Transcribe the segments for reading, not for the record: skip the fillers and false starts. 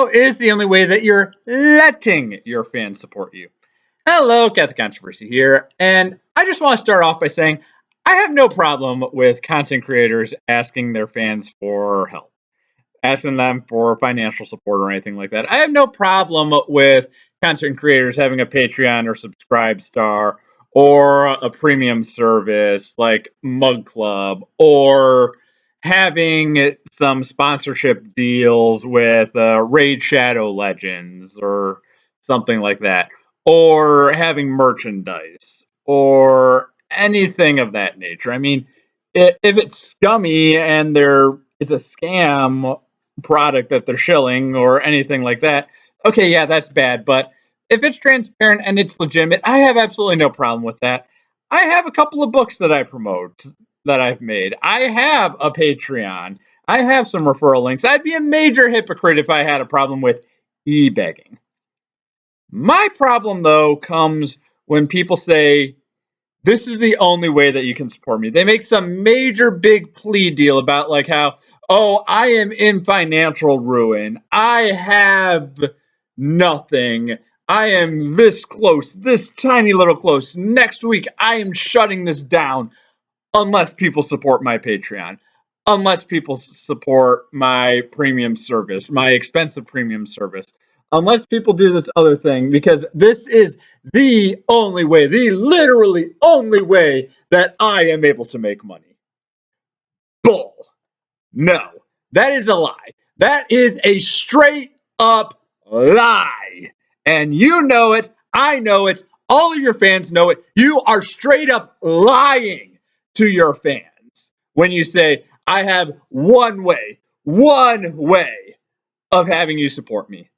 is the only way that you're letting your fans support you. Hello, Catholic Controversy here, and I just want to start off by saying I have no problem with content creators asking their fans for help, asking them for financial support or anything like that. I have no problem with content creators having a Patreon or Subscribe Star or a premium service like Mug Club or having some sponsorship deals with Raid Shadow Legends or something like that, or having merchandise or anything of that nature. I mean, if it's scummy and there is a scam product that they're shilling or anything like that, okay, yeah, that's bad. But if it's transparent and it's legitimate, I have absolutely no problem with that. I have a couple of books that I promote that I've made. I have a Patreon. I have some referral links. I'd be a major hypocrite if I had a problem with e-begging. My problem, though, comes when people say, this is the only way that you can support me. They make some major big plea deal about like how, oh, I am in financial ruin. I have nothing. I am this close, this tiny little close. Next week, I am shutting this down unless people support my Patreon, unless people support my premium service, my expensive premium service, unless people do this other thing, because this is the only way, the literally only way that I am able to make money. Bull. No, that is a lie. That is a straight up lie. And you know it. I know it. All of your fans know it. You are straight up lying to your fans when you say, I have one way of having you support me.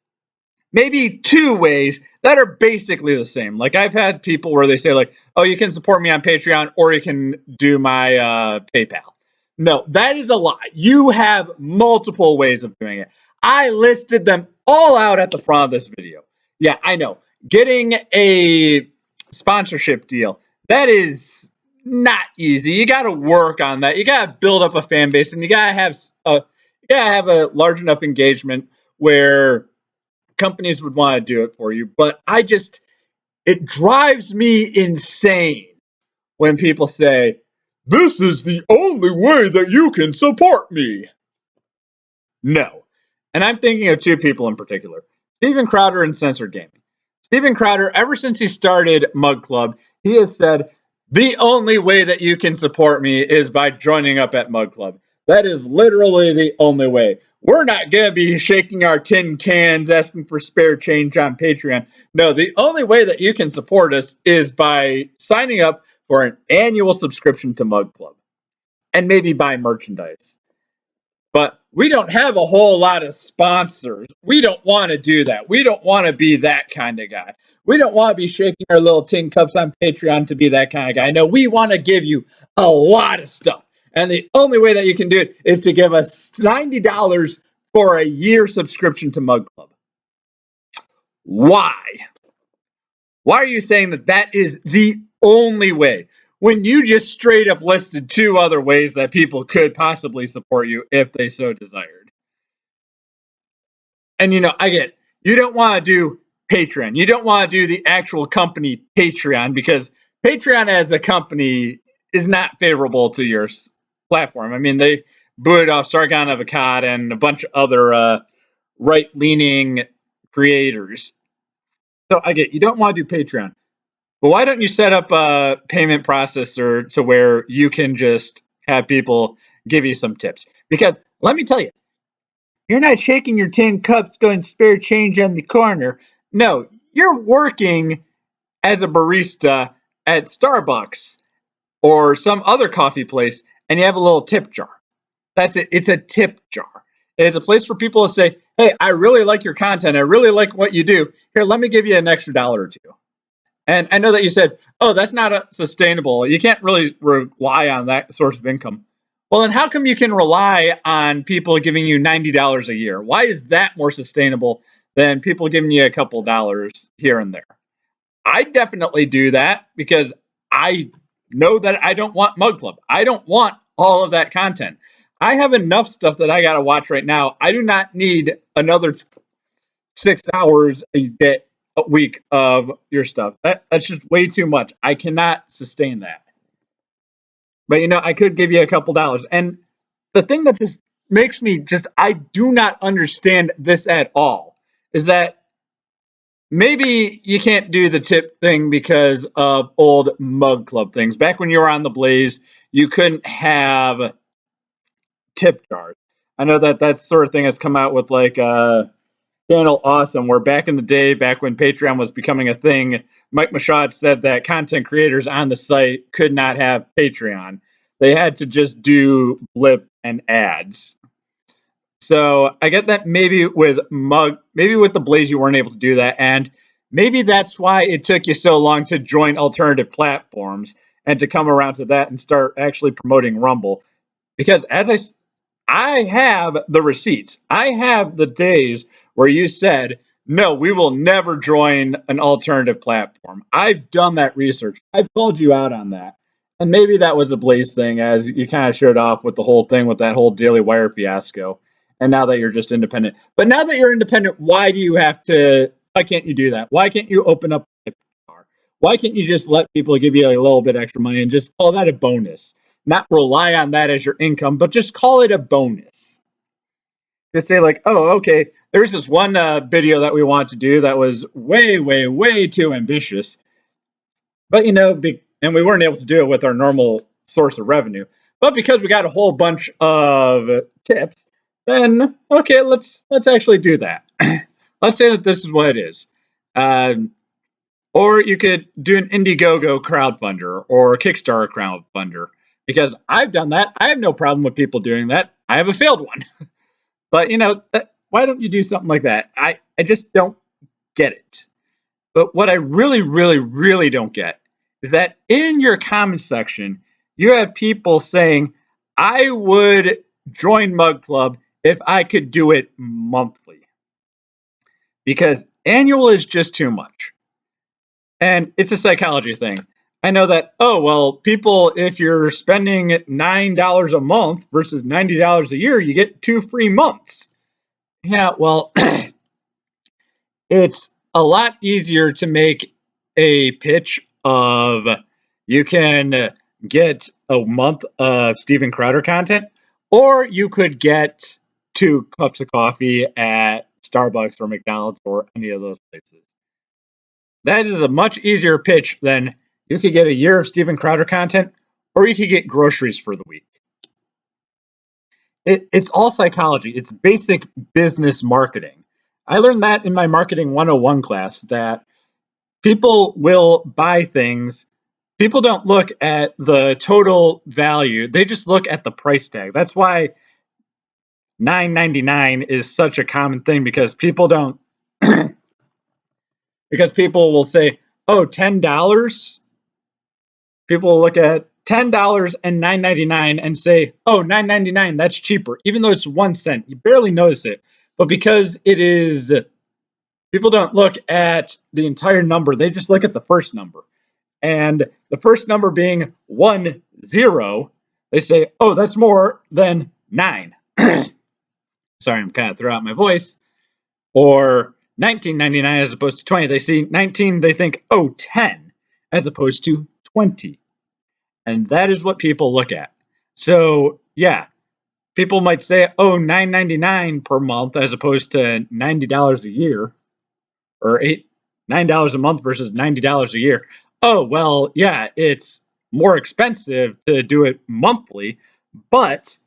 Maybe two ways that are basically the same. Like I've had people where they say like, oh, you can support me on Patreon or you can do my PayPal. No, that is a lie. You have multiple ways of doing it. I listed them all out at the front of this video. Yeah, I know. Getting a sponsorship deal, that is not easy. You got to work on that. You got to build up a fan base and you got to have a large enough engagement where companies would want to do it for you. But it drives me insane when people say, this is the only way that you can support me. No. And I'm thinking of two people in particular, Steven Crowder and Censored Gaming. Steven Crowder, ever since he started Mug Club, he has said, the only way that you can support me is by joining up at Mug Club. That is literally the only way. We're not going to be shaking our tin cans asking for spare change on Patreon. No, the only way that you can support us is by signing up for an annual subscription to Mug Club and maybe buy merchandise. But we don't have a whole lot of sponsors. We don't want to do that. We don't want to be that kind of guy. We don't want to be shaking our little tin cups on Patreon to be that kind of guy. No, we want to give you a lot of stuff. And the only way that you can do it is to give us $90 for a year subscription to Mug Club. Why? Why are you saying that that is the only way when you just straight up listed two other ways that people could possibly support you if they so desired? And I get it. You don't want to do Patreon. You don't want to do the actual company Patreon because Patreon as a company is not favorable to your platform. I mean, they booted off Sargon of Akkad and a bunch of other right-leaning creators. So I get you don't want to do Patreon. But why don't you set up a payment processor to where you can just have people give you some tips? Because let me tell you, you're not shaking your tin cups going spare change on the corner. No, you're working as a barista at Starbucks or some other coffee place and you have a little tip jar. That's it. It's a tip jar. It's a place for people to say, hey, I really like your content. I really like what you do. Here, let me give you an extra dollar or two. And I know that you said, oh, that's not sustainable. You can't really rely on that source of income. Well, then how come you can rely on people giving you $90 a year? Why is that more sustainable than people giving you a couple dollars here and there? I definitely do that because I know that I don't want Mug Club. I don't want all of that content. I have enough stuff that I got to watch right now. I do not need another 6 hours a week of your stuff. That's just way too much. I cannot sustain that. But I could give you a couple dollars. And the thing that just makes me just I do not understand this at all is that maybe you can't do the tip thing because of old mug club things. Back when you were on the Blaze, you couldn't have tip jars. I know that sort of thing has come out with like Channel Awesome, where back in the day, back when Patreon was becoming a thing, Mike Mashad said that content creators on the site could not have Patreon. They had to just do blip and ads. So I get that maybe with the Blaze you weren't able to do that, and maybe that's why it took you so long to join alternative platforms and to come around to that and start actually promoting Rumble. Because I have the receipts. I have the days where you said, no, we will never join an alternative platform. I've done that research. I've called you out on that. And maybe that was a Blaze thing, as you kind of showed off with the whole thing with that whole Daily Wire fiasco. And now that you're just independent. But now that you're independent, why can't you do that? Why can't you open up a bar? Why can't you just let people give you a little bit extra money and just call that a bonus? Not rely on that as your income, but just call it a bonus. Just say like, oh, okay, there's this one video that we want to do that was way, way, way too ambitious, but and we weren't able to do it with our normal source of revenue. But because we got a whole bunch of tips, then okay, let's actually do that. Let's say that this is what it is. Or you could do an Indiegogo crowdfunder or a Kickstarter crowdfunder, because I've done that. I have no problem with people doing that. I have a failed one. But why don't you do something like that? I just don't get it. But what I really, really, really don't get is that in your comments section, you have people saying, I would join Mug Club if I could do it monthly. Because annual is just too much. And it's a psychology thing. I know that, oh, well, people, if you're spending $9 a month versus $90 a year, you get 2 free months. Yeah, well, it's a lot easier to make a pitch of you can get a month of Steven Crowder content, or you could get 2 cups of coffee at Starbucks or McDonald's or any of those places. That is a much easier pitch than you could get a year of Steven Crowder content, or you could get groceries for the week. It's all psychology. It's basic business marketing. I learned that in my Marketing 101 class, that people will buy things. People don't look at the total value. They just look at the price tag. That's why $9.99 is such a common thing, because people don't because people will say, "Oh, $10." People will look at $10 and $9.99 and say, "Oh, $9.99, that's cheaper," even though it's 1 cent. You barely notice it. But because it is, people don't look at the entire number. They just look at the first number. And the first number being 10, they say, "Oh, that's more than 9." Sorry, I'm kind of throwing out my voice. Or 19.99 as opposed to 20. They see 19, they think, "Oh, 10 as opposed to 20." And that is what people look at. So, yeah, people might say, "Oh, $9.99 per month as opposed to $90 a year," or $9 a month versus $90 a year. Oh, well, yeah, it's more expensive to do it monthly, but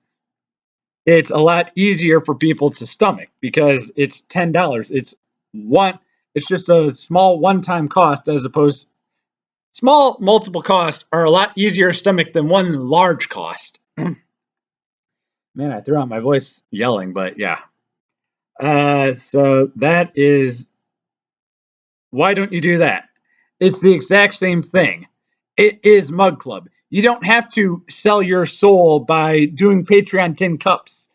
it's a lot easier for people to stomach because it's $10. It's just a small one-time cost, as opposed small multiple costs are a lot easier to stomach than one large cost. Man, I threw out my voice yelling, but yeah. So that is, why don't you do that? It's the exact same thing. It is Mug Club. You don't have to sell your soul by doing Patreon 10 cups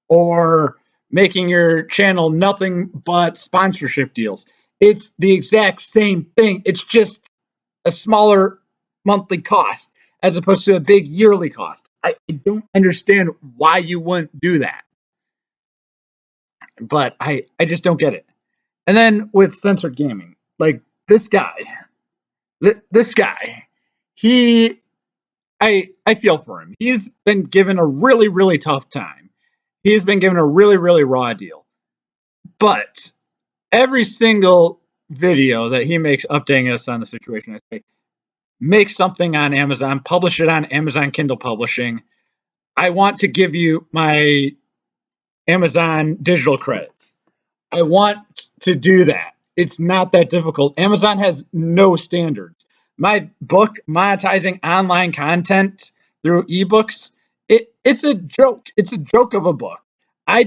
or making your channel nothing but sponsorship deals. It's the exact same thing. It's just a smaller monthly cost as opposed to a big yearly cost. I don't understand why you wouldn't do that, but I just don't get it. And then with censored gaming, like this guy, he, I feel for him. He's been given a really, really tough time. He's been given a really, really raw deal. But every single video that he makes updating us on the situation, I say, make something on Amazon, publish it on Amazon Kindle Publishing. I want to give you my Amazon digital credits. I want to do that. It's not that difficult. Amazon has no standards. My book, monetizing online content through ebooks, it's a joke. It's a joke of a book. I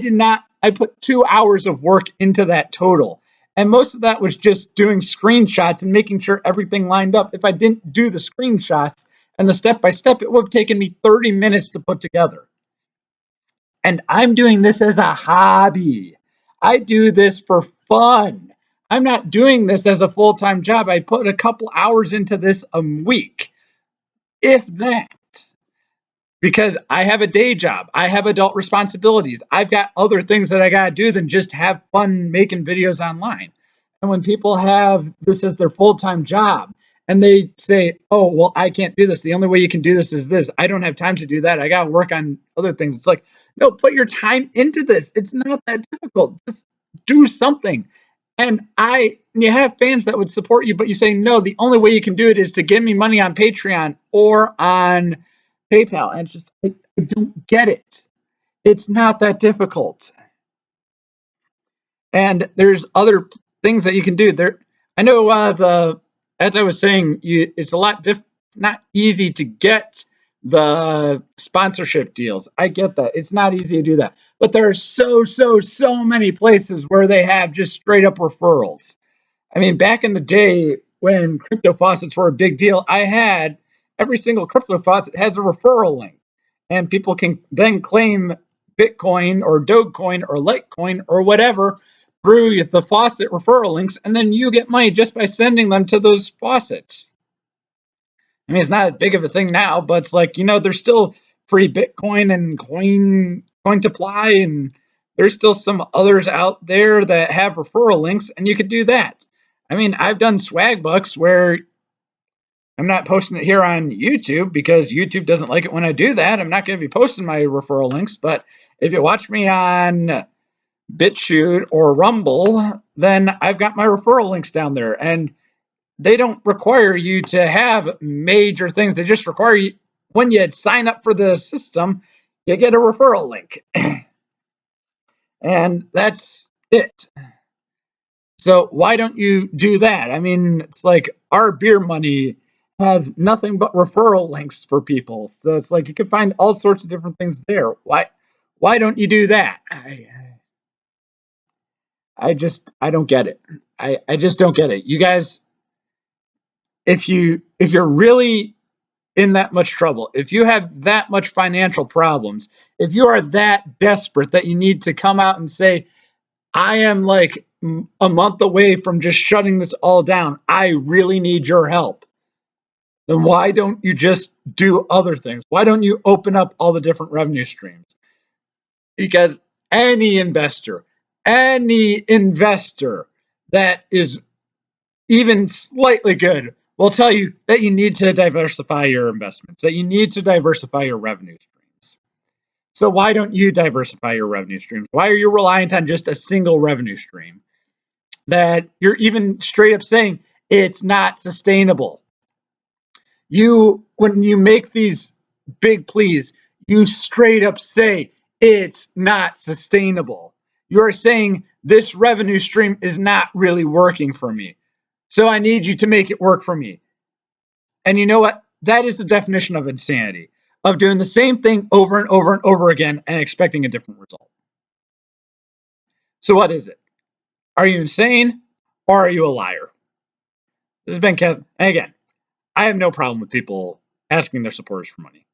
put 2 hours of work into that total. And most of that was just doing screenshots and making sure everything lined up. If I didn't do the screenshots and the step by step, it would have taken me 30 minutes to put together. And I'm doing this as a hobby. I do this for fun. I'm not doing this as a full-time job. I put a couple hours into this a week, if that, because I have a day job. I have adult responsibilities. I've got other things that I got to do than just have fun making videos online. And when people have this as their full-time job and they say, oh, well, I can't do this. The only way you can do this is this. I don't have time to do that. I got to work on other things. It's like, no, put your time into this. It's not that difficult. Just do something. And you have fans that would support you, but you say, no, the only way you can do it is to give me money on Patreon or on PayPal. And it's just, I don't get it. It's not that difficult. And there's other things that you can do there. I know as I was saying, it's a lot not easy to get the sponsorship deals. I get that. It's not easy to do that. But there are so many places where they have just straight up referrals. I mean, back in the day when crypto faucets were a big deal, I had every single crypto faucet has a referral link, and people can then claim Bitcoin or Dogecoin or Litecoin or whatever through the faucet referral links, and then you get money just by sending them to those faucets. I mean, it's not as big of a thing now, but it's like, there's still free Bitcoin and coin to apply, and there's still some others out there that have referral links, and you could do that. I mean, I've done swag bucks where I'm not posting it here on YouTube because YouTube doesn't like it when I do that. I'm not going to be posting my referral links, but if you watch me on BitChute or Rumble, then I've got my referral links down there, and they don't require you to have major things. They just require you, when you sign up for the system, you get a referral link. And that's it. So why don't you do that? I mean, it's like our beer money has nothing but referral links for people. So it's like you can find all sorts of different things there. Why don't you do that? I don't get it. I just don't get it. You guys, if you're really in that much trouble, if you have that much financial problems, if you are that desperate that you need to come out and say, I am like a month away from just shutting this all down, I really need your help, then why don't you just do other things? Why don't you open up all the different revenue streams? Because any investor that is even slightly good will tell you that you need to diversify your investments, that you need to diversify your revenue streams. So why don't you diversify your revenue streams? Why are you reliant on just a single revenue stream that you're even straight up saying it's not sustainable? When you make these big pleas, you straight up say it's not sustainable. You're saying this revenue stream is not really working for me. So I need you to make it work for me. And you know what? That is the definition of insanity, of doing the same thing over and over and over again and expecting a different result. So what is it? Are you insane or are you a liar? This has been Kevin. And again, I have no problem with people asking their supporters for money.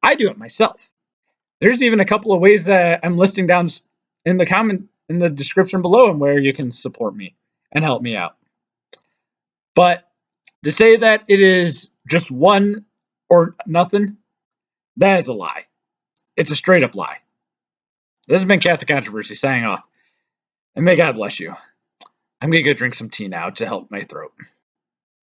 I do it myself. There's even a couple of ways that I'm listing down in the description below and where you can support me and help me out. But to say that it is just one or nothing, that is a lie. It's a straight up lie. This has been Catholic Controversy signing off, and may God bless you. I'm gonna go drink some tea now to help my throat.